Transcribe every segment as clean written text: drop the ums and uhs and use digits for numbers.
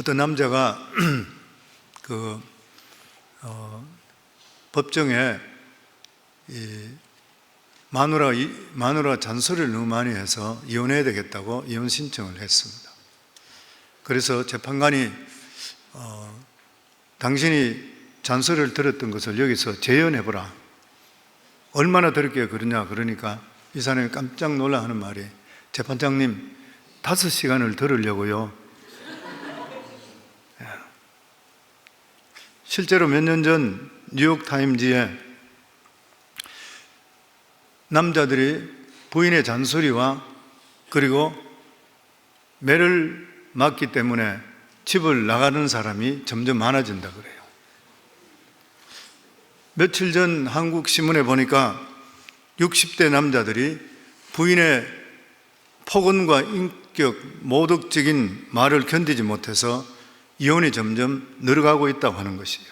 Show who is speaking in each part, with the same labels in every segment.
Speaker 1: 어떤 남자가 법정에 마누라 잔소리를 너무 많이 해서 이혼해야 되겠다고 이혼 신청을 했습니다. 그래서 재판관이 당신이 잔소리를 들었던 것을 여기서 재연해보라. 얼마나 들었기에 그러냐 그러니까 이 사람이 깜짝 놀라 하는 말이, 재판장님 5시간을 들으려고요. 실제로 몇 년 전 뉴욕타임즈에 남자들이 부인의 잔소리와 그리고 매를 맞기 때문에 집을 나가는 사람이 점점 많아진다 그래요. 며칠 전 한국 신문에 보니까 60대 남자들이 부인의 폭언과 인격 모독적인 말을 견디지 못해서 이혼이 점점 늘어가고 있다고 하는 것이에요.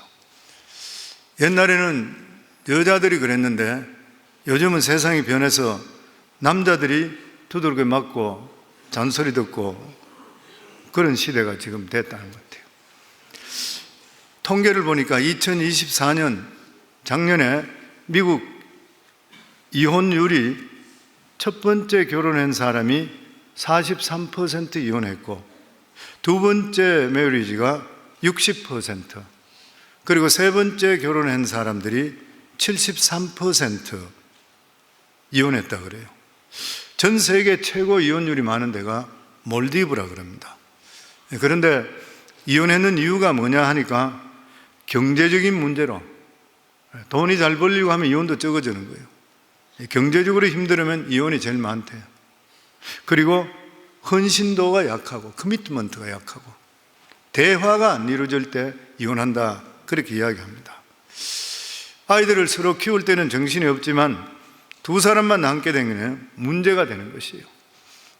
Speaker 1: 옛날에는 여자들이 그랬는데 요즘은 세상이 변해서 남자들이 두들겨 맞고 잔소리 듣고 그런 시대가 지금 됐다는 것 같아요. 통계를 보니까 2024년 작년에 미국 이혼율이 첫 번째 결혼한 사람이 43% 이혼했고 두 번째 메리지가 60%, 그리고 세 번째 결혼한 사람들이 73% 이혼했다 그래요. 전 세계 최고 이혼율이 많은 데가 몰디브라 그럽니다. 그런데 이혼했는 이유가 뭐냐 하니까 경제적인 문제로, 돈이 잘 벌리고 하면 이혼도 적어지는 거예요. 경제적으로 힘들으면 이혼이 제일 많대요. 그리고 헌신도가 약하고 커미트먼트가 약하고 대화가 안 이루어질 때 이혼한다, 그렇게 이야기합니다. 아이들을 서로 키울 때는 정신이 없지만 두 사람만 남게 되면 문제가 되는 것이에요.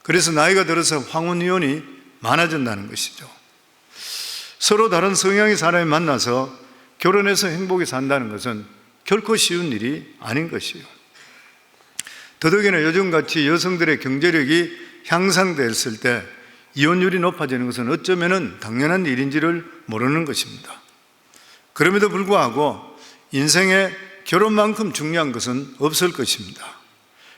Speaker 1: 그래서 나이가 들어서 황혼이혼이 많아진다는 것이죠. 서로 다른 성향의 사람이 만나서 결혼해서 행복히 산다는 것은 결코 쉬운 일이 아닌 것이에요. 더더욱이나 요즘같이 여성들의 경제력이 향상됐을 때 이혼율이 높아지는 것은 어쩌면 당연한 일인지를 모르는 것입니다. 그럼에도 불구하고 인생에 결혼만큼 중요한 것은 없을 것입니다.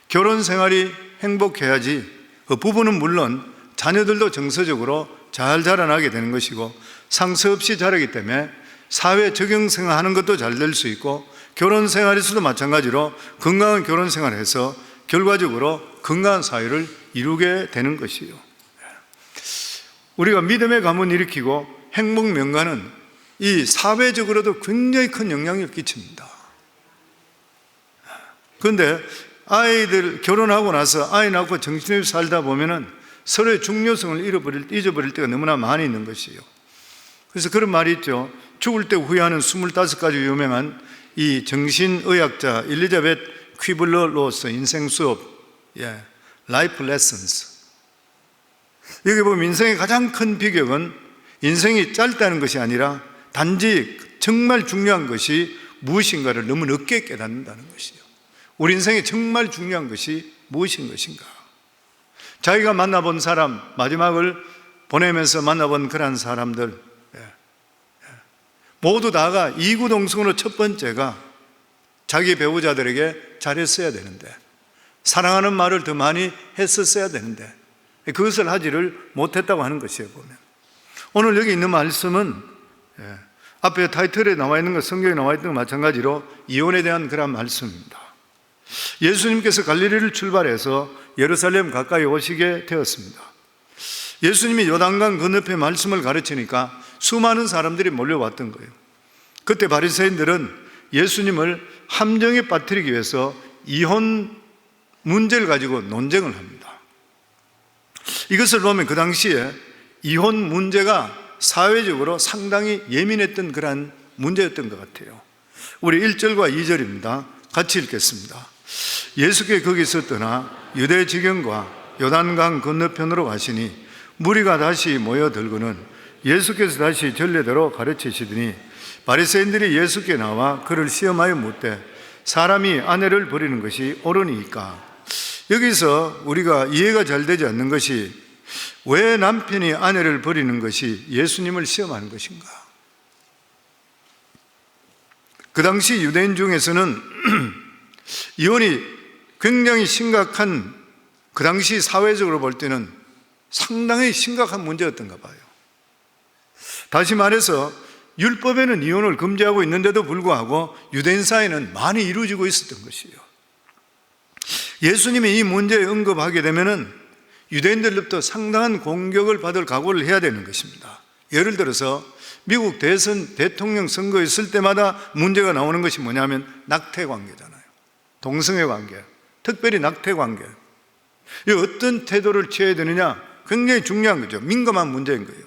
Speaker 1: 결혼 생활이 행복해야지 부부는 물론 자녀들도 정서적으로 잘 자라나게 되는 것이고 상처 없이 자라기 때문에 사회 적응 생활하는 것도 잘 될 수 있고, 결혼 생활에서도 마찬가지로 건강한 결혼 생활을 해서 결과적으로 건강한 사회를 이루게 되는 것이에요. 우리가 믿음의 가문을 일으키고 행복 명가는 이 사회적으로도 굉장히 큰 영향을 끼칩니다. 그런데 아이들 결혼하고 나서 아이 낳고 정신없이 살다 보면은 서로의 중요성을 잊어버릴 때가 너무나 많이 있는 것이에요. 그래서 그런 말이 있죠. 죽을 때 후회하는 25가지 유명한 이 정신의학자 엘리자벳 퀴블러-로스 인생 수업, Life Lessons. 여기 보면 인생의 가장 큰 비격은 인생이 짧다는 것이 아니라 단지 정말 중요한 것이 무엇인가를 너무 늦게 깨닫는다는 것이에요. 우리 인생에 정말 중요한 것이 무엇인 것인가. 자기가 만나본 사람, 마지막을 보내면서 만나본 그런 사람들 모두 다가 이구동성으로 첫 번째가 자기 배우자들에게 잘했어야 되는데, 사랑하는 말을 더 많이 했었어야 되는데 그것을 하지를 못했다고 하는 것이에요. 보면 오늘 여기 있는 말씀은 앞에 타이틀에 나와 있는 것, 성경에 나와 있는 것 마찬가지로 이혼에 대한 그런 말씀입니다. 예수님께서 갈릴리를 출발해서 예루살렘 가까이 오시게 되었습니다. 예수님이 요단강 건너편 말씀을 가르치니까 수많은 사람들이 몰려왔던 거예요. 그때 바리새인들은 예수님을 함정에 빠뜨리기 위해서 이혼 문제를 가지고 논쟁을 합니다. 이것을 보면 그 당시에 이혼 문제가 사회적으로 상당히 예민했던 그러한 문제였던 것 같아요. 우리 1절과 2절입니다. 같이 읽겠습니다. 예수께 거기서 떠나 유대 지경과 요단강 건너편으로 가시니 무리가 다시 모여들고는 예수께서 다시 전례대로 가르치시더니 바리새인들이 예수께 나와 그를 시험하여 묻되 사람이 아내를 버리는 것이 옳으니까. 여기서 우리가 이해가 잘 되지 않는 것이 왜 남편이 아내를 버리는 것이 예수님을 시험하는 것인가? 그 당시 유대인 중에서는 이혼이 굉장히 심각한, 그 당시 사회적으로 볼 때는 상당히 심각한 문제였던가 봐요. 다시 말해서 율법에는 이혼을 금지하고 있는데도 불구하고 유대인 사이에는 많이 이루어지고 있었던 것이에요. 예수님이 이 문제에 언급하게 되면은 유대인들로부터 상당한 공격을 받을 각오를 해야 되는 것입니다. 예를 들어서 미국 대통령 선거에 있을 때마다 문제가 나오는 것이 뭐냐면 낙태 관계잖아요. 동성애 관계, 특별히 낙태 관계. 이 어떤 태도를 취해야 되느냐 굉장히 중요한 거죠. 민감한 문제인 거예요.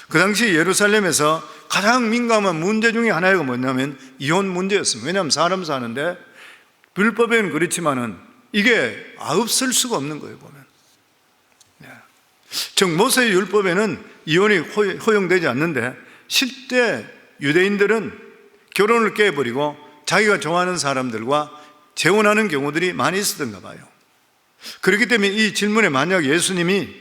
Speaker 1: 그 당시 예루살렘에서 가장 민감한 문제 중에 하나가 뭐냐면 이혼 문제였습니다. 왜냐하면 사람 사는데 율법에는 그렇지만은 이게 없을 수가 없는 거예요, 보면. 즉 모세의 율법에는 이혼이 허용되지 않는데 실제 유대인들은 결혼을 깨버리고 자기가 좋아하는 사람들과 재혼하는 경우들이 많이 있었던가 봐요. 그렇기 때문에 이 질문에 만약 예수님이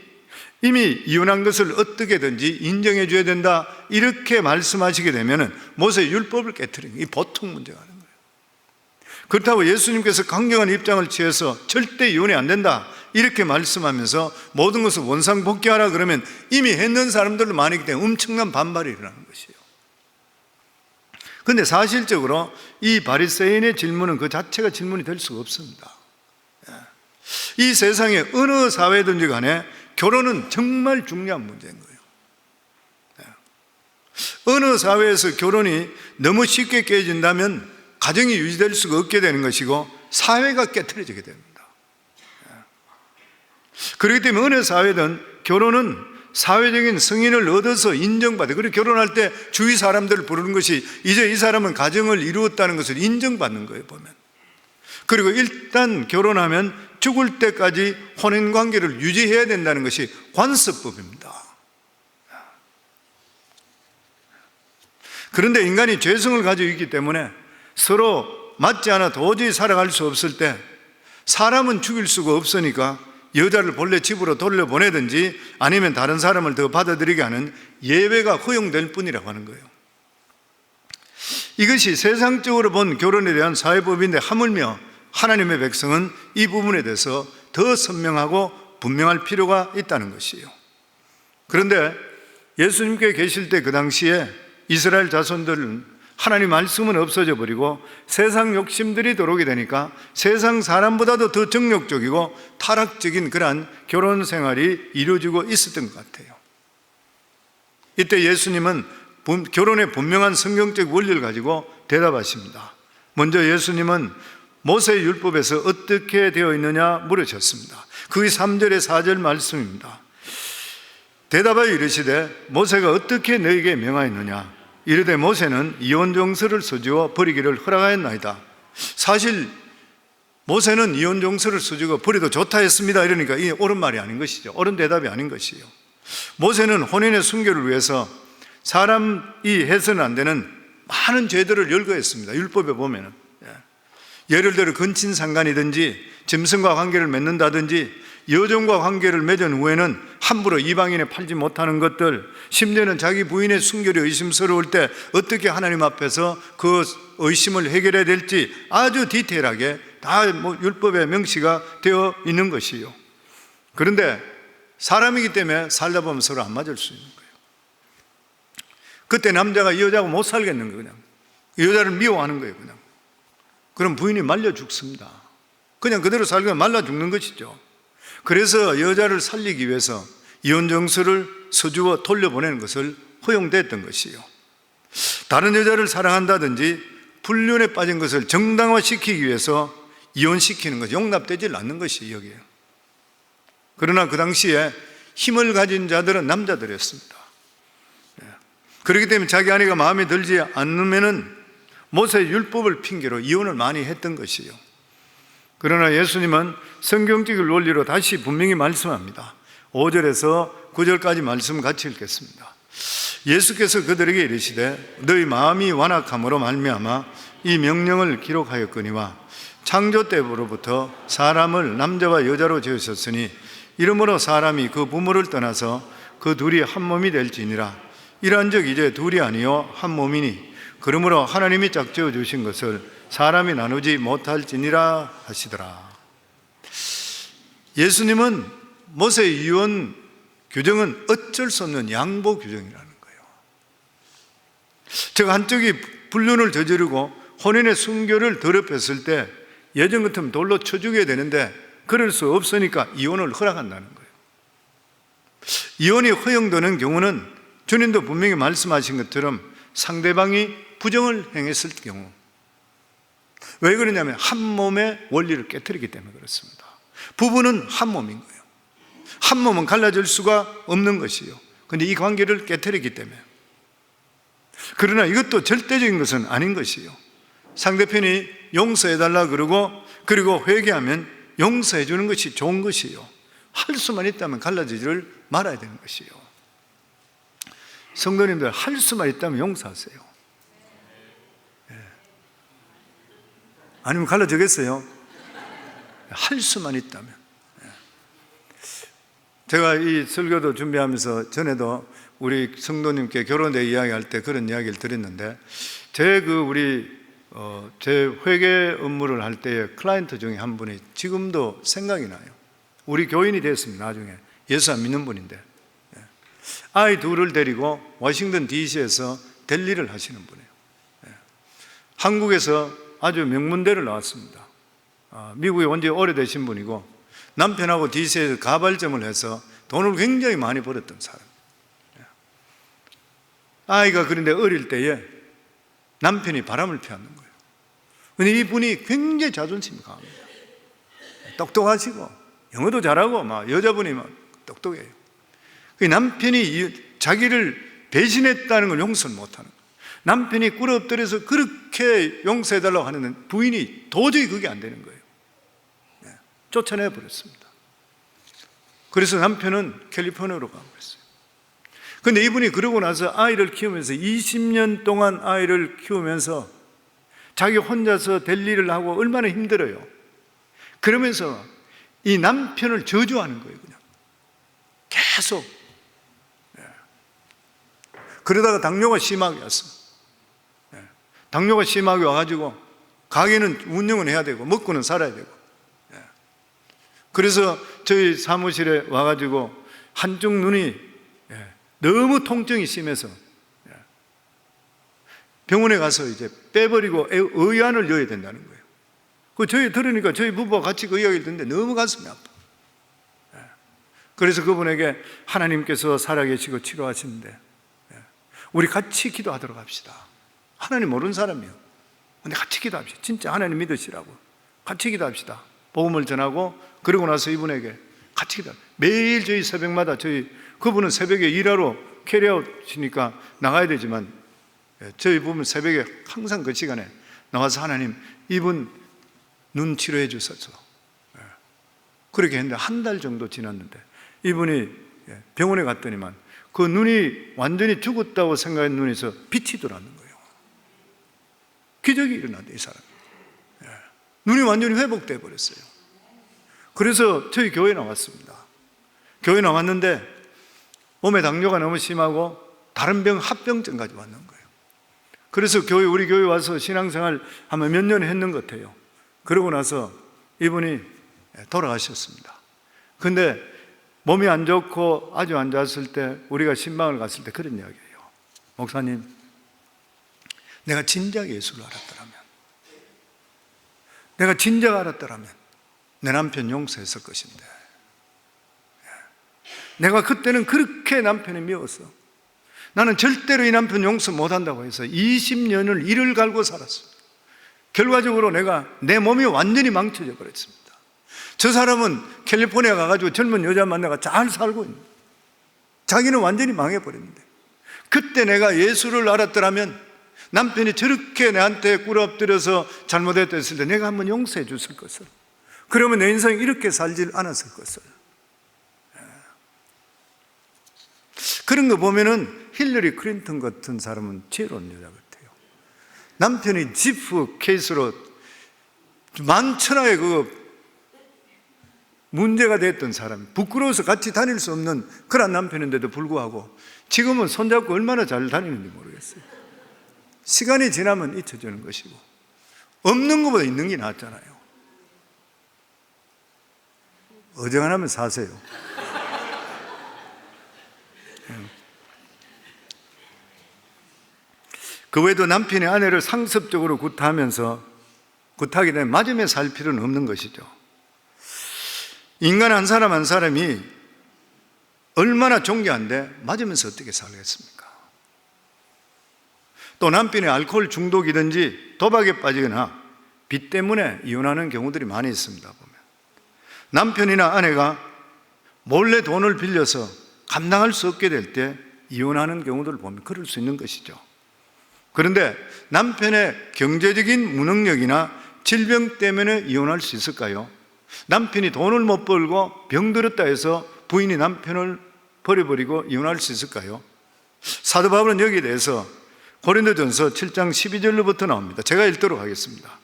Speaker 1: 이미 이혼한 것을 어떻게든지 인정해 줘야 된다 이렇게 말씀하시게 되면 모세의 율법을 깨트리는 게 보통 문제가 아닌 거예요. 그렇다고 예수님께서 강경한 입장을 취해서 절대 이혼이 안 된다 이렇게 말씀하면서 모든 것을 원상복귀하라 그러면 이미 했는 사람들도 많기 때문에 엄청난 반발이 일어나는 것이에요. 그런데 사실적으로 이 바리새인의 질문은 그 자체가 질문이 될 수가 없습니다. 이 세상에 어느 사회든지 간에 결혼은 정말 중요한 문제인 거예요. 어느 사회에서 결혼이 너무 쉽게 깨진다면 가정이 유지될 수가 없게 되는 것이고 사회가 깨트려지게 됩니다. 그렇기 때문에 어느 사회든 결혼은 사회적인 승인을 얻어서 인정받아. 그리고 결혼할 때 주위 사람들을 부르는 것이 이제 이 사람은 가정을 이루었다는 것을 인정받는 거예요, 보면. 그리고 일단 결혼하면 죽을 때까지 혼인관계를 유지해야 된다는 것이 관습법입니다. 그런데 인간이 죄성을 가지고 있기 때문에 서로 맞지 않아 도저히 살아갈 수 없을 때 사람은 죽일 수가 없으니까 여자를 본래 집으로 돌려보내든지 아니면 다른 사람을 더 받아들이게 하는 예외가 허용될 뿐이라고 하는 거예요. 이것이 세상적으로 본 결혼에 대한 사회법인데 하물며 하나님의 백성은 이 부분에 대해서 더 선명하고 분명할 필요가 있다는 것이에요. 그런데 예수님께 계실 때 그 당시에 이스라엘 자손들은 하나님 말씀은 없어져 버리고 세상 욕심들이 들어오게 되니까 세상 사람보다도 더 정욕적이고 타락적인 그러한 결혼 생활이 이루어지고 있었던 것 같아요. 이때 예수님은 결혼의 분명한 성경적 원리를 가지고 대답하십니다. 먼저 예수님은 모세의 율법에서 어떻게 되어 있느냐 물으셨습니다. 그게 3절에 4절 말씀입니다. 대답하여 이르시되 모세가 어떻게 너에게 명하였느냐? 이르되 모세는 이혼 정서를 써주어 버리기를 허락하였나이다. 사실 모세는 이혼 정서를 써주고 버려도 좋다 했습니다. 이러니까 이게 옳은 말이 아닌 것이죠. 옳은 대답이 아닌 것이에요. 모세는 혼인의 순결을 위해서 사람이 해서는 안 되는 많은 죄들을 열거했습니다. 율법에 보면은. 예를 들어 근친상간이든지 짐승과 관계를 맺는다든지 여종과 관계를 맺은 후에는 함부로 이방인에 팔지 못하는 것들, 심지어는 자기 부인의 순결이 의심스러울 때 어떻게 하나님 앞에서 그 의심을 해결해야 될지 아주 디테일하게 다 율법에 명시가 되어 있는 것이에요. 그런데 사람이기 때문에 살다 보면 서로 안 맞을 수 있는 거예요. 그때 남자가 이 여자하고 못 살겠는 거예요. 그냥 이 여자를 미워하는 거예요. 그냥. 그럼 부인이 말려 죽습니다. 그냥 그대로 살면 말라 죽는 것이죠. 그래서 여자를 살리기 위해서 이혼 정서를 서주어 돌려보내는 것을 허용됐던 것이에요. 다른 여자를 사랑한다든지 불륜에 빠진 것을 정당화시키기 위해서 이혼시키는 것이 용납되지 않는 것이 여기에요. 그러나 그 당시에 힘을 가진 자들은 남자들이었습니다. 그렇기 때문에 자기 아내가 마음에 들지 않으면은 모세의 율법을 핑계로 이혼을 많이 했던 것이에요. 그러나 예수님은 성경적인 원리로 다시 분명히 말씀합니다. 5절에서 9절까지 말씀 같이 읽겠습니다. 예수께서 그들에게 이르시되 너희 마음이 완악함으로 말미암아 이 명령을 기록하였거니와 창조 때로부터 사람을 남자와 여자로 지으셨으니 이러므로 사람이 그 부모를 떠나서 그 둘이 한 몸이 될지니라. 이러한즉 이제 둘이 아니요 한 몸이니 그러므로 하나님이 짝지어 주신 것을 사람이 나누지 못할지니라 하시더라. 예수님은 모세의 이혼 규정은 어쩔 수 없는 양보 규정이라는 거예요. 제가 한쪽이 불륜을 저지르고 혼인의 순교를 더럽혔을 때 예전 같으면 돌로 쳐 죽여야 되는데 그럴 수 없으니까 이혼을 허락한다는 거예요. 이혼이 허용되는 경우는 주님도 분명히 말씀하신 것처럼 상대방이 부정을 행했을 경우. 왜 그러냐면 한 몸의 원리를 깨트리기 때문에 그렇습니다. 부부는 한 몸인 거예요. 한 몸은 갈라질 수가 없는 것이요. 그런데 이 관계를 깨트리기 때문에. 그러나 이것도 절대적인 것은 아닌 것이요. 상대편이 용서해달라 그리고 회개하면 용서해 주는 것이 좋은 것이요. 할 수만 있다면 갈라지지를 말아야 되는 것이요. 성도님들, 할 수만 있다면 용서하세요. 아니면 갈라지겠어요? 할 수만 있다면. 제가 이 설교도 준비하면서 전에도 우리 성도님께 결혼에 이야기할 때 그런 이야기를 드렸는데, 제 회계 업무를 할 때의 클라이언트 중에 한 분이 지금도 생각이 나요. 우리 교인이 됐습니다. 나중에 예수 안 믿는 분인데 아이 둘을 데리고 워싱턴 DC에서 델리를 하시는 분이에요. 한국에서 아주 명문대를 나왔습니다. 미국에 온 지 오래되신 분이고 남편하고 DC에서 가발점을 해서 돈을 굉장히 많이 벌었던 사람. 아이가 그런데 어릴 때에 남편이 바람을 피웠는 거예요. 근데 이분이 굉장히 자존심이 강합니다. 똑똑하시고 영어도 잘하고 막 여자분이 막 똑똑해요. 남편이 자기를 배신했다는 걸 용서를 못하는 거예요. 남편이 꿇어 엎드려서 그렇게 용서해달라고 하는데 부인이 도저히 그게 안 되는 거예요. 쫓아내 버렸습니다. 그래서 남편은 캘리포니아로 가버렸어요. 그런데 이분이 그러고 나서 아이를 키우면서 20년 동안 아이를 키우면서 자기 혼자서 될 일을 하고 얼마나 힘들어요. 그러면서 이 남편을 저주하는 거예요. 그냥 계속. 그러다가 당뇨가 심하게 왔어. 당뇨가 심하게 와가지고 가게는 운영은 해야 되고 먹고는 살아야 되고. 그래서 저희 사무실에 와가지고 한쪽 눈이 너무 통증이 심해서 병원에 가서 이제 빼버리고 의안을 넣어야 된다는 거예요. 그 저희 들으니까 저희 부부와 같이 그 이야기를 듣는데 너무 가슴이 아파. 그래서 그분에게 하나님께서 살아계시고 치료하시는데 우리 같이 기도하도록 합시다. 하나님 모르는 사람이에요. 근데 같이 기도합시다. 진짜 하나님 믿으시라고 같이 기도합시다. 복음을 전하고 그러고 나서 이분에게 같이 기도합니다. 매일 저희 새벽마다 그분은 새벽에 일하러 캐리아웃이니까 나가야 되지만 저희 부부는 새벽에 항상 그 시간에 나와서 하나님 이분 눈 치료해 주셔서 그렇게 했는데 한 달 정도 지났는데 이분이 병원에 갔더니만 그 눈이 완전히 죽었다고 생각한 눈에서 빛이 들어왔는 거예요. 기적이 일어났대 이 사람이. 눈이 완전히 회복돼 버렸어요. 그래서 저희 교회에 나왔습니다. 교회에 나왔는데 몸에 당뇨가 너무 심하고 다른 병 합병증까지 왔는 거예요. 그래서 우리 교회 와서 신앙생활 아마 몇 년 했는 것 같아요. 그러고 나서 이분이 돌아가셨습니다. 근데 몸이 안 좋고 아주 안 좋았을 때 우리가 신방을 갔을 때 그런 이야기예요. 목사님, 내가 진작 예수를 알았더라면, 내가 진작 알았더라면 내 남편 용서했을 것인데, 내가 그때는 그렇게 남편이 미웠어. 나는 절대로 이 남편 용서 못한다고 해서 20년을 이를 갈고 살았어. 결과적으로 내 몸이 완전히 망쳐져 버렸습니다. 저 사람은 캘리포니아 가가지고 젊은 여자 만나가 잘 살고 있는, 자기는 완전히 망해버렸는데, 그때 내가 예수를 알았더라면 남편이 저렇게 내한테 꿇어 엎드려서 잘못했다 했을 때 내가 한번 용서해 줬을 것을, 그러면 내 인생이 이렇게 살지 않았을 것을. 그런 거 보면은 힐러리 클린턴 같은 사람은 지혜로운 여자 같아요. 남편이 지프 케이스로 만천하에 문제가 됐던 사람, 부끄러워서 같이 다닐 수 없는 그런 남편인데도 불구하고 지금은 손잡고 얼마나 잘 다니는지 모르겠어요. 시간이 지나면 잊혀지는 것이고, 없는 것보다 있는 게 낫잖아요. 어정하면 사세요. 그 외에도 남편이 아내를 상습적으로 굿하게 되면 맞으며 살 필요는 없는 것이죠. 인간 한 사람 한 사람이 얼마나 존귀한데 맞으면서 어떻게 살겠습니까? 또 남편이 알코올 중독이든지 도박에 빠지거나 빚 때문에 이혼하는 경우들이 많이 있습니다. 보면 남편이나 아내가 몰래 돈을 빌려서 감당할 수 없게 될 때 이혼하는 경우들을 보면 그럴 수 있는 것이죠. 그런데 남편의 경제적인 무능력이나 질병 때문에 이혼할 수 있을까요? 남편이 돈을 못 벌고 병들었다 해서 부인이 남편을 버려버리고 이혼할 수 있을까요? 사도 바울은 여기에 대해서 고린도전서 7장 12절로부터 나옵니다. 제가 읽도록 하겠습니다.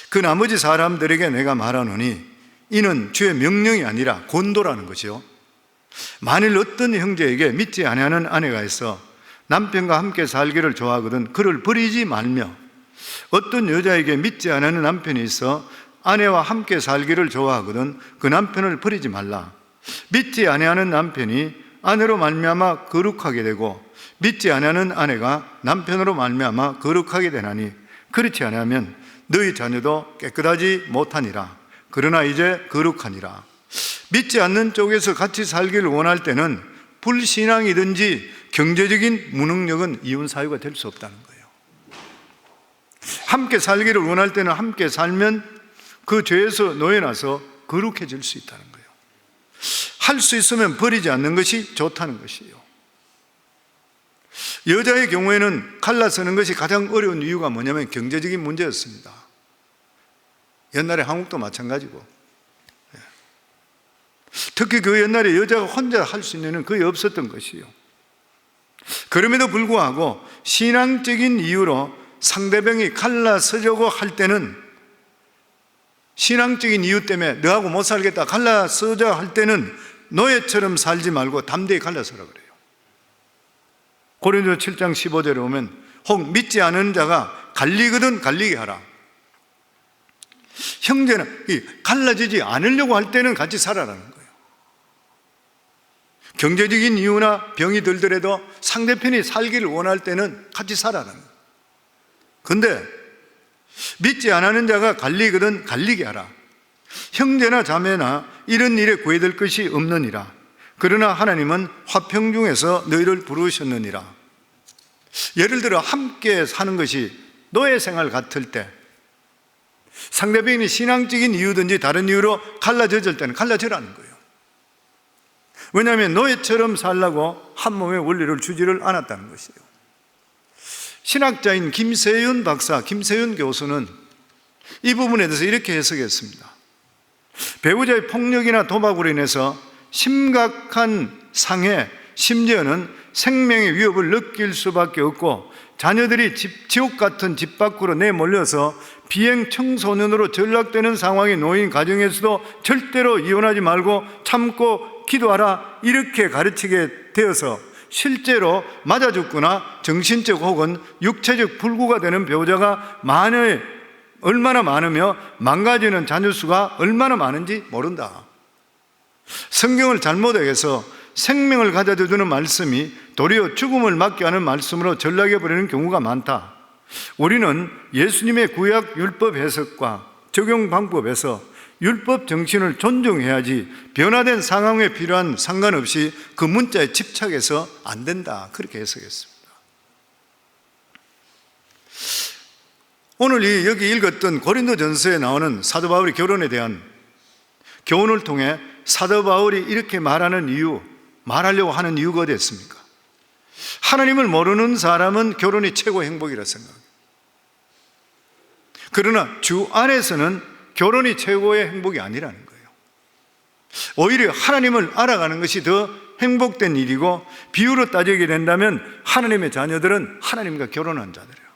Speaker 1: 그 나머지 사람들에게 내가 말하노니 이는 주의 명령이 아니라 권도라는 것이요, 만일 어떤 형제에게 믿지 아니하는 아내가 있어 남편과 함께 살기를 좋아하거든 그를 버리지 말며, 어떤 여자에게 믿지 않는 남편이 있어 아내와 함께 살기를 좋아하거든 그 남편을 버리지 말라. 믿지 아니하는 남편이 아내로 말미암아 거룩하게 되고 믿지 아니하는 아내가 남편으로 말미암아 거룩하게 되나니, 그렇지 않으면 너희 자녀도 깨끗하지 못하니라. 그러나 이제 거룩하니라. 믿지 않는 쪽에서 같이 살기를 원할 때는 불신앙이든지 경제적인 무능력은 이혼 사유가 될 수 없다는 거예요. 함께 살기를 원할 때는 함께 살면 그 죄에서 놓여나서 거룩해질 수 있다는 거예요. 할 수 있으면 버리지 않는 것이 좋다는 것이에요. 여자의 경우에는 갈라서는 것이 가장 어려운 이유가 뭐냐면 경제적인 문제였습니다. 옛날에 한국도 마찬가지고, 특히 그 옛날에 여자가 혼자 할 수 있는 일은 거의 없었던 것이에요. 그럼에도 불구하고 신앙적인 이유로 상대방이 갈라서려고 할 때는, 신앙적인 이유 때문에 너하고 못 살겠다 갈라서자 할 때는 노예처럼 살지 말고 담대히 갈라서라 그래요. 고린도서 7장 15절에 보면 혹 믿지 않은 자가 갈리거든 갈리게 하라. 형제는 갈라지지 않으려고 할 때는 같이 살아라는 거예요. 경제적인 이유나 병이 들더라도 상대편이 살기를 원할 때는 같이 살아라는 거예요. 그런데 믿지 않는 자가 갈리거든 갈리게 하라. 형제나 자매나 이런 일에 구애될 것이 없느니라. 그러나 하나님은 화평 중에서 너희를 부르셨느니라. 예를 들어 함께 사는 것이 노예 생활 같을 때, 상대방이 신앙적인 이유든지 다른 이유로 갈라져질 때는 갈라져라는 거예요. 왜냐하면 노예처럼 살라고 한 몸의 원리를 주지를 않았다는 것이에요. 신학자인 김세윤 박사, 김세윤 교수는 이 부분에 대해서 이렇게 해석했습니다. 배우자의 폭력이나 도박으로 인해서 심각한 상해, 심지어는 생명의 위협을 느낄 수밖에 없고 자녀들이 지옥 같은 집 밖으로 내몰려서 비행 청소년으로 전락되는 상황에 놓인 가정에서도 절대로 이혼하지 말고 참고 기도하라, 이렇게 가르치게 되어서 실제로 맞아 죽거나 정신적 혹은 육체적 불구가 되는 배우자가 얼마나 많으며 망가지는 자녀 수가 얼마나 많은지 모른다. 성경을 잘못 해서 생명을 가져다 주는 말씀이 도리어 죽음을 맞게 하는 말씀으로 전락해 버리는 경우가 많다. 우리는 예수님의 구약 율법 해석과 적용 방법에서 율법 정신을 존중해야지 변화된 상황에 필요한 상관없이 그 문자에 집착해서 안 된다, 그렇게 해석했습니다. 오늘 여기 읽었던 고린도전서에 나오는 사도 바울의 결혼에 대한 교훈을 통해 사도 바울이 이렇게 말하려고 하는 이유가 어디 있습니까? 하나님을 모르는 사람은 결혼이 최고의 행복이라 생각해요. 그러나 주 안에서는 결혼이 최고의 행복이 아니라는 거예요. 오히려 하나님을 알아가는 것이 더 행복된 일이고, 비유로 따지게 된다면 하나님의 자녀들은 하나님과 결혼한 자들이에요.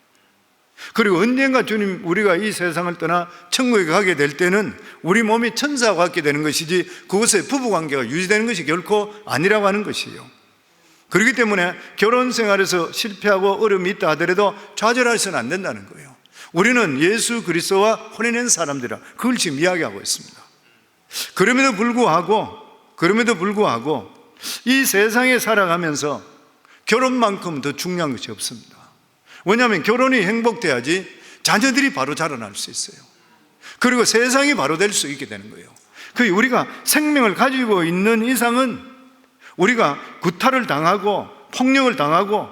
Speaker 1: 그리고 언젠가 주님, 우리가 이 세상을 떠나 천국에 가게 될 때는 우리 몸이 천사와 같게 되는 것이지 그것에 부부관계가 유지되는 것이 결코 아니라고 하는 것이에요. 그렇기 때문에 결혼 생활에서 실패하고 어려움이 있다 하더라도 좌절해서는 안 된다는 거예요. 우리는 예수 그리스도와 혼인한 사람들이라 그걸 지금 이야기하고 있습니다. 그럼에도 불구하고 이 세상에 살아가면서 결혼만큼 더 중요한 것이 없습니다. 왜냐하면 결혼이 행복돼야지 자녀들이 바로 자라날 수 있어요. 그리고 세상이 바로 될 수 있게 되는 거예요. 우리가 생명을 가지고 있는 이상은 우리가 구타를 당하고 폭력을 당하고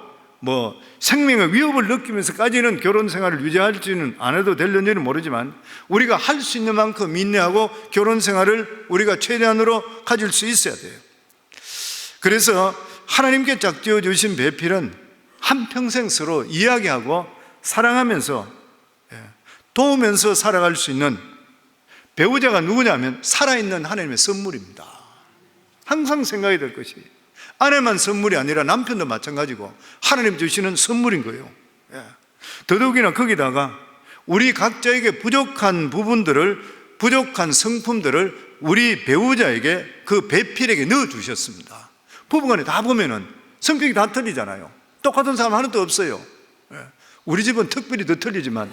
Speaker 1: 생명의 위협을 느끼면서까지는 결혼 생활을 유지할지는 않아도 될는지는 모르지만 우리가 할 수 있는 만큼 인내하고 결혼 생활을 우리가 최대한으로 가질 수 있어야 돼요. 그래서 하나님께 짝지어 주신 배필은 한평생 서로 이야기하고 사랑하면서 도우면서 살아갈 수 있는 배우자가 누구냐면 살아있는 하나님의 선물입니다. 항상 생각이 될 것이 아내만 선물이 아니라 남편도 마찬가지고 하나님 주시는 선물인 거예요. 더더욱이나 거기다가 우리 각자에게 부족한 부분들을, 부족한 성품들을 우리 배우자에게, 그 배필에게 넣어주셨습니다. 부부간에 다 보면은 성격이 다 틀리잖아요. 똑같은 사람 하나도 없어요. 우리 집은 특별히 더 틀리지만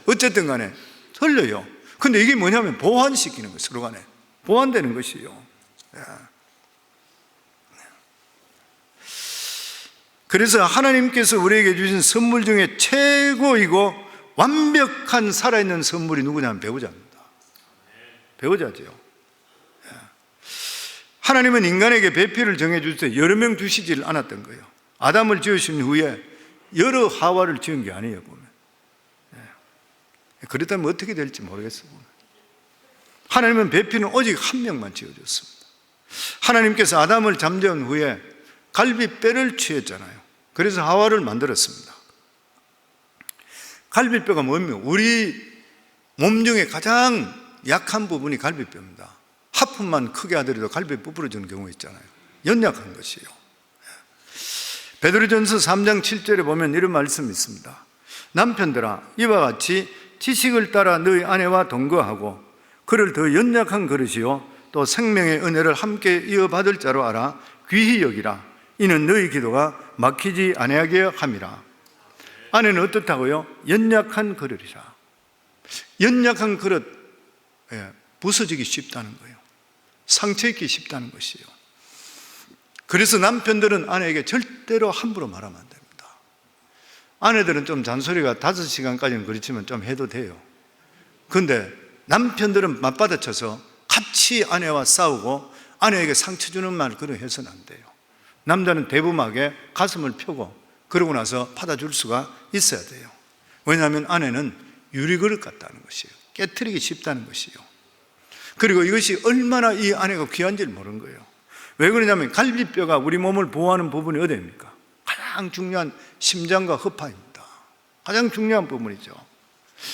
Speaker 1: 어쨌든 간에 틀려요. 근데 이게 뭐냐면 보완시키는 거예요. 서로 간에 보완되는 것이에요. 그래서 하나님께서 우리에게 주신 선물 중에 최고이고 완벽한 살아있는 선물이 누구냐면 배우자입니다. 배우자지요. 하나님은 인간에게 배필을 정해줄 때 여러 명 주시질 않았던 거예요. 아담을 지으신 후에 여러 하와를 지은 게 아니에요, 보면. 그렇다면 어떻게 될지 모르겠어요. 하나님은 배필은 오직 한 명만 지어줬습니다. 하나님께서 아담을 잠재운 후에 갈비뼈를 취했잖아요. 그래서 하와를 만들었습니다. 갈비뼈가 뭐냐면 우리 몸 중에 가장 약한 부분이 갈비뼈입니다. 하품만 크게 하더라도 갈비뼈 부러지는 경우 있잖아요. 연약한 것이에요. 베드로전서 3장 7절에 보면 이런 말씀이 있습니다. 남편들아, 이와 같이 지식을 따라 너희 아내와 동거하고 그를 더 연약한 그릇이요 또 생명의 은혜를 함께 이어받을 자로 알아 귀히 여기라. 이는 너희 기도가 막히지 아니하게 함이라. 아내는 어떻다고요? 연약한 그릇이라. 연약한 그릇, 부서지기 쉽다는 거예요. 상처 입기 쉽다는 것이에요. 그래서 남편들은 아내에게 절대로 함부로 말하면 안 됩니다. 아내들은 좀 잔소리가 5시간까지는 그렇지만 좀 해도 돼요. 그런데 남편들은 맞받아쳐서 같이 아내와 싸우고 아내에게 상처 주는 말 그런 해서는 안 돼요. 남자는 대범하게 가슴을 펴고 그러고 나서 받아줄 수가 있어야 돼요. 왜냐하면 아내는 유리그릇 같다는 것이에요. 깨트리기 쉽다는 것이에요. 그리고 이것이 얼마나 이 아내가 귀한지를 모르는 거예요. 왜 그러냐면 갈비뼈가 우리 몸을 보호하는 부분이 어디입니까? 가장 중요한 심장과 허파입니다. 가장 중요한 부분이죠.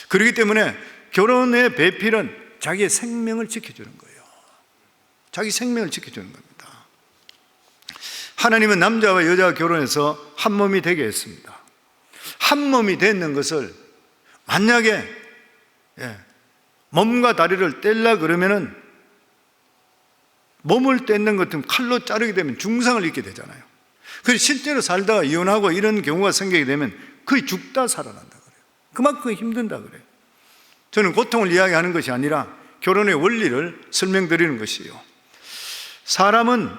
Speaker 1: 그렇기 때문에 결혼의 배필은 자기의 생명을 지켜주는 거예요. 자기 생명을 지켜주는 겁니다. 하나님은 남자와 여자가 결혼해서 한 몸이 되게 했습니다. 한 몸이 되는 것을 만약에 몸과 다리를 떼려 그러면은 몸을 떼는 것 같은 칼로 자르게 되면 중상을 입게 되잖아요. 그래서 실제로 살다가 이혼하고 이런 경우가 생기게 되면 거의 죽다 살아난다 그래요. 그만큼 힘든다 그래요. 저는 고통을 이야기하는 것이 아니라 결혼의 원리를 설명드리는 것이에요. 사람은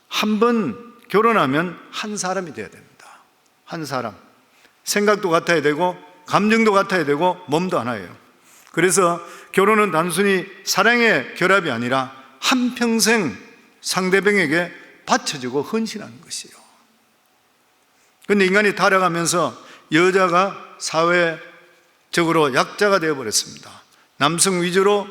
Speaker 1: 한 번 결혼하면 한 사람이 되어야 됩니다. 한 사람. 생각도 같아야 되고 감정도 같아야 되고 몸도 하나예요. 그래서 결혼은 단순히 사랑의 결합이 아니라 한평생 상대방에게 바쳐주고 헌신하는 것이에요. 그런데 인간이 타락하면서 여자가 사회적으로 약자가 되어버렸습니다. 남성 위주로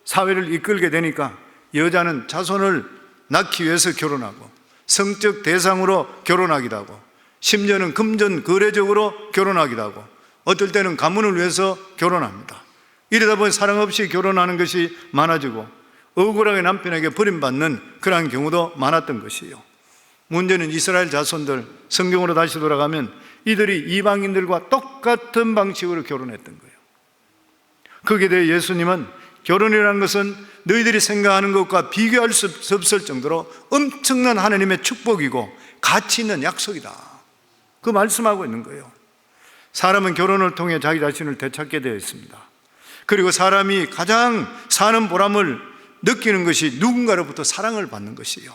Speaker 1: 사회를 이끌게 되니까 여자는 자손을 낳기 위해서 결혼하고 성적 대상으로 결혼하기도 하고 심지어는 금전 거래적으로 결혼하기도 하고 어떨 때는 가문을 위해서 결혼합니다. 이러다 보니 사랑 없이 결혼하는 것이 많아지고 억울하게 남편에게 버림받는 그러한 경우도 많았던 것이에요. 문제는 이스라엘 자손들, 성경으로 다시 돌아가면 이들이 이방인들과 똑같은 방식으로 결혼했던 거예요. 거기에 대해 예수님은 결혼이라는 것은 너희들이 생각하는 것과 비교할 수 없을 정도로 엄청난 하나님의 축복이고 가치 있는 약속이다, 그 말씀하고 있는 거예요. 사람은 결혼을 통해 자기 자신을 되찾게 되어 있습니다. 그리고 사람이 가장 사는 보람을 느끼는 것이 누군가로부터 사랑을 받는 것이에요.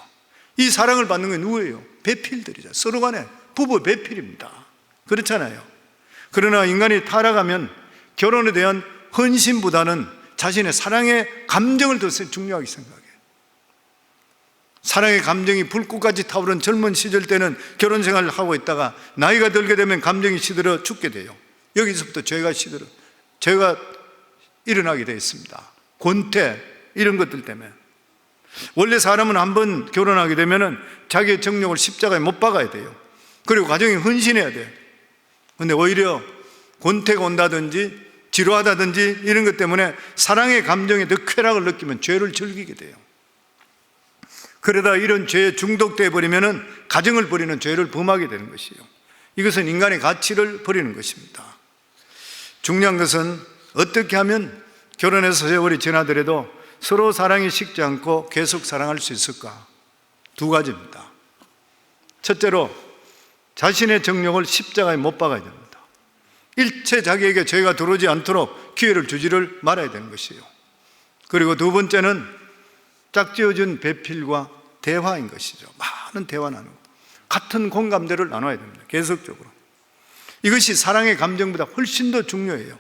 Speaker 1: 이 사랑을 받는 게 누구예요? 배필들이죠. 서로 간에 부부 배필입니다. 그렇잖아요. 그러나 인간이 타락하면 결혼에 대한 헌신보다는 자신의 사랑의 감정을 더 중요하게 생각해요. 사랑의 감정이 불꽃같이 타오른 젊은 시절 때는 결혼 생활을 하고 있다가 나이가 들게 되면 감정이 시들어 죽게 돼요. 여기서부터 죄가 일어나게 되어 있습니다. 권태, 이런 것들 때문에. 원래 사람은 한번 결혼하게 되면 자기의 정욕을 십자가에 못 박아야 돼요. 그리고 가정에 헌신해야 돼요. 근데 오히려 권태가 온다든지 지루하다든지 이런 것 때문에 사랑의 감정에 더 쾌락을 느끼면 죄를 즐기게 돼요. 그러다 이런 죄에 중독되어 버리면 가정을 버리는 죄를 범하게 되는 것이에요. 이것은 인간의 가치를 버리는 것입니다. 중요한 것은 어떻게 하면 결혼해서 세월이 지나더라도 서로 사랑이 식지 않고 계속 사랑할 수 있을까? 두 가지입니다. 첫째로 자신의 정욕을 십자가에 못 박아야 됩니다. 일체 자기에게 죄가 들어오지 않도록 기회를 주지를 말아야 되는 것이에요. 그리고 두 번째는 짝지어준 배필과 대화인 것이죠. 많은 대화 나누고 같은 공감대를 나눠야 됩니다. 계속적으로. 이것이 사랑의 감정보다 훨씬 더 중요해요.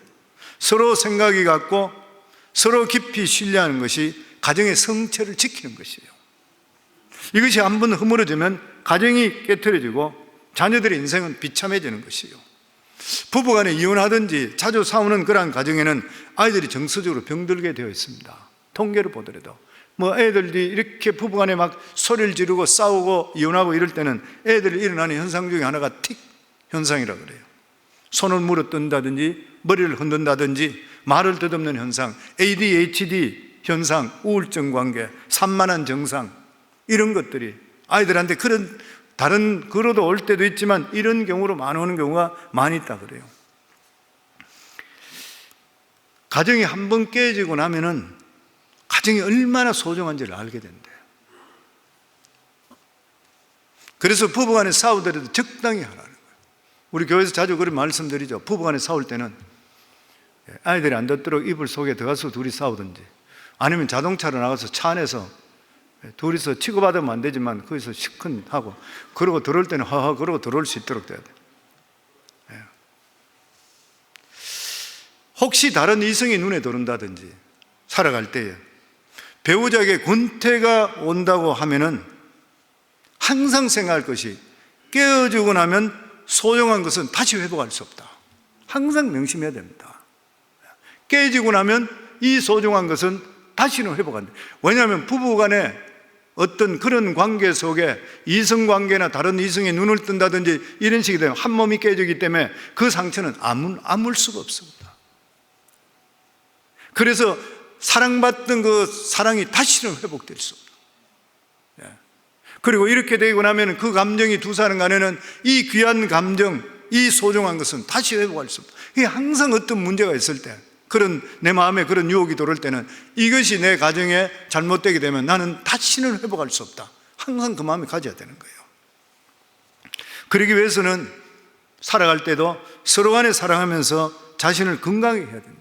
Speaker 1: 서로 생각이 같고 서로 깊이 신뢰하는 것이 가정의 성체를 지키는 것이에요. 이것이 한번 허물어지면 가정이 깨트려지고 자녀들의 인생은 비참해지는 것이에요. 부부간에 이혼하든지 자주 싸우는 그러한 가정에는 아이들이 정서적으로 병들게 되어 있습니다. 통계를 보더라도 애들이 이렇게 부부간에 막 소리를 지르고 싸우고 이혼하고 이럴 때는 애들이 일어나는 현상 중에 하나가 틱 현상이라고 그래요. 손을 물어뜯는다든지 머리를 흔든다든지 말을 뜻없는 현상, ADHD 현상, 우울증 관계, 산만한 정상, 이런 것들이 아이들한테 그런 다른 거로도 올 때도 있지만 이런 경우로 많이 오는 경우가 많이 있다 그래요. 가정이 한번 깨지고 나면은 가정이 얼마나 소중한지를 알게 된대요. 그래서 부부간에 싸우더라도 적당히 하라는 거예요. 우리 교회에서 자주 그런 말씀드리죠. 부부간에 싸울 때는 아이들이 안 듣도록 이불 속에 들어가서 둘이 싸우든지 아니면 자동차로 나가서 차 안에서 둘이서 치고받으면 안 되지만 거기서 시큰하고 그러고 들어올 때는 하하 그러고 들어올 수 있도록 돼야 돼요. 혹시 다른 이성이 눈에 들어온다든지 살아갈 때에 배우자에게 권태가 온다고 하면은 항상 생각할 것이 깨어지고 나면 소중한 것은 다시 회복할 수 없다. 항상 명심해야 됩니다. 깨지고 나면 이 소중한 것은 다시는 회복 안 돼. 왜냐하면 부부간에 어떤 그런 관계 속에 이성관계나 다른 이성의 눈을 뜬다든지 이런 식이 되면 한 몸이 깨지기 때문에 그 상처는 아물 수가 없습니다. 그래서 사랑받던 그 사랑이 다시는 회복될 수 없다. 그리고 이렇게 되고 나면 그 감정이 두 사람 간에는 이 귀한 감정, 이 소중한 것은 다시 회복할 수 없다. 이게 항상 어떤 문제가 있을 때 내 마음에 그런 유혹이 들어올 때는 이것이 내 가정에 잘못되게 되면 나는 다시는 회복할 수 없다. 항상 그 마음을 가져야 되는 거예요. 그러기 위해서는 살아갈 때도 서로 간에 사랑하면서 자신을 건강하게 해야 된대요.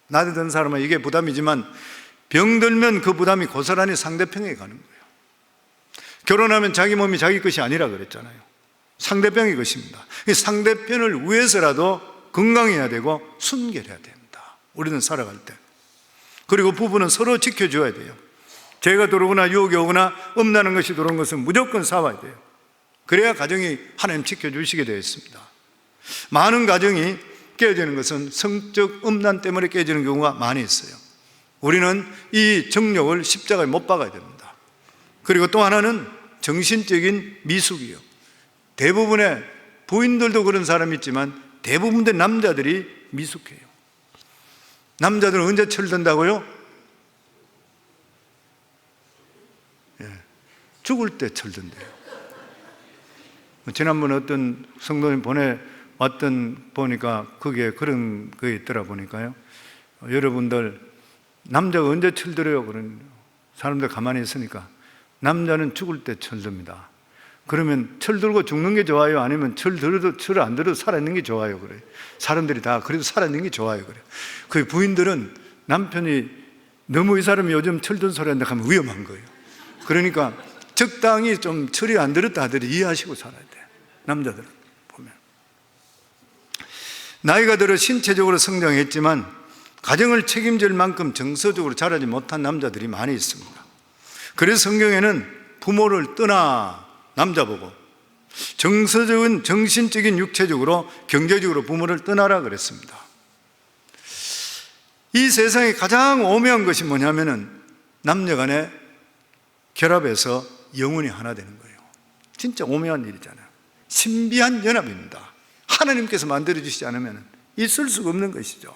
Speaker 1: 나이 든 사람은 이게 부담이지만 병들면 그 부담이 고스란히 상대편에게 가는 거예요. 결혼하면 자기 몸이 자기 것이 아니라 그랬잖아요. 상대편의 것입니다. 상대편을 위해서라도 건강해야 되고 순결해야 됩니다. 우리는 살아갈 때. 그리고 부부는 서로 지켜줘야 돼요. 죄가 들어오거나 유혹이 오거나 음란한 것이 들어온 것은 무조건 싸워야 돼요. 그래야 가정이 하나님 지켜주시게 되어 있습니다. 많은 가정이 깨어지는 것은 성적 음란 때문에 깨지는 경우가 많이 있어요. 우리는 이 정욕을 십자가에 못 박아야 됩니다. 그리고 또 하나는 정신적인 미숙이요. 대부분의 부인들도 그런 사람이 있지만 대부분의 남자들이 미숙해요. 남자들은 언제 철든다고요? 죽을 때 철든대요. 지난번에 어떤 성도님 보내왔던 보니까 거기에 그런 거 있더라 보니까요. 여러분들 남자가 언제 철들어요? 그런 사람들 가만히 있으니까 남자는 죽을 때 철듭니다. 그러면 철들고 죽는 게 좋아요? 아니면 철들어도 철 안 들어도 살아있는 게 좋아요? 그래요. 사람들이 다 그래도 살아있는 게 좋아요. 그래요. 그 부인들은 남편이 너무 이 사람이 요즘 철든 소리 한다 하면 위험한 거예요. 그러니까 적당히 좀 철이 안 들었다 하더라도 이해하시고 살아야 돼요. 남자들은 보면 나이가 들어 신체적으로 성장했지만 가정을 책임질 만큼 정서적으로 자라지 못한 남자들이 많이 있습니다. 그래서 성경에는 부모를 떠나 남자 보고 정서적인, 정신적인, 육체적으로, 경제적으로 부모를 떠나라 그랬습니다. 이 세상에 가장 오묘한 것이 뭐냐면은 남녀 간의 결합해서 영혼이 하나 되는 거예요. 진짜 오묘한 일이잖아요. 신비한 연합입니다. 하나님께서 만들어주시지 않으면 있을 수가 없는 것이죠.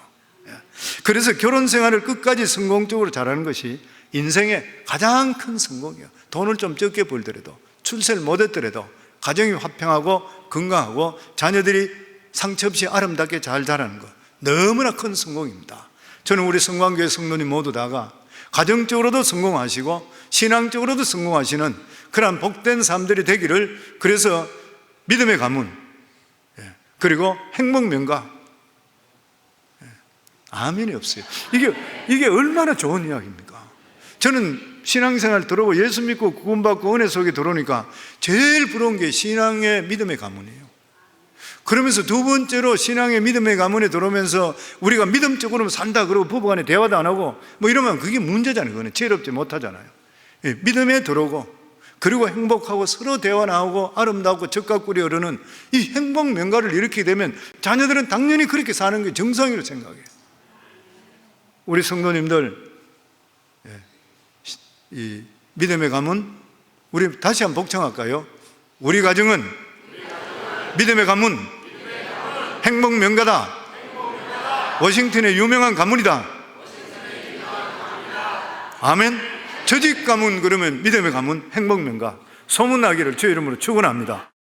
Speaker 1: 그래서 결혼 생활을 끝까지 성공적으로 잘하는 것이 인생의 가장 큰 성공이에요. 돈을 좀 적게 벌더라도, 출세를 못했더라도 가정이 화평하고 건강하고 자녀들이 상처 없이 아름답게 잘 자라는 것, 너무나 큰 성공입니다. 저는 우리 성광교회 성도님 모두 다가 가정적으로도 성공하시고 신앙적으로도 성공하시는 그러한 복된 사람들이 되기를, 그래서 믿음의 가문, 그리고 행복명가, 아멘이 없어요. 이게 얼마나 좋은 이야기입니까? 저는 신앙생활 들어오고 예수 믿고 구원받고 은혜 속에 들어오니까 제일 부러운 게 신앙의 믿음의 가문이에요. 그러면서 두 번째로 신앙의 믿음의 가문에 들어오면서 우리가 믿음적으로 산다 그러고 부부간에 대화도 안 하고 뭐 이러면 그게 문제잖아요. 그거는 지혜롭지 못하잖아요. 믿음에 들어오고 그리고 행복하고 서로 대화 나오고 아름답고 적각꿀이 흐르는 이 행복 명가를 일으키게 되면 자녀들은 당연히 그렇게 사는 게 정상이라고 생각해요. 우리 성도님들 이 믿음의 가문, 우리 다시 한번 복창할까요? 우리 가정은 믿음의 가문, 행복 명가다. 워싱턴의 유명한 가문이다. 아멘. 저집 가문, 그러면 믿음의 가문, 행복 명가 소문나기를 주의 이름으로 축원합니다.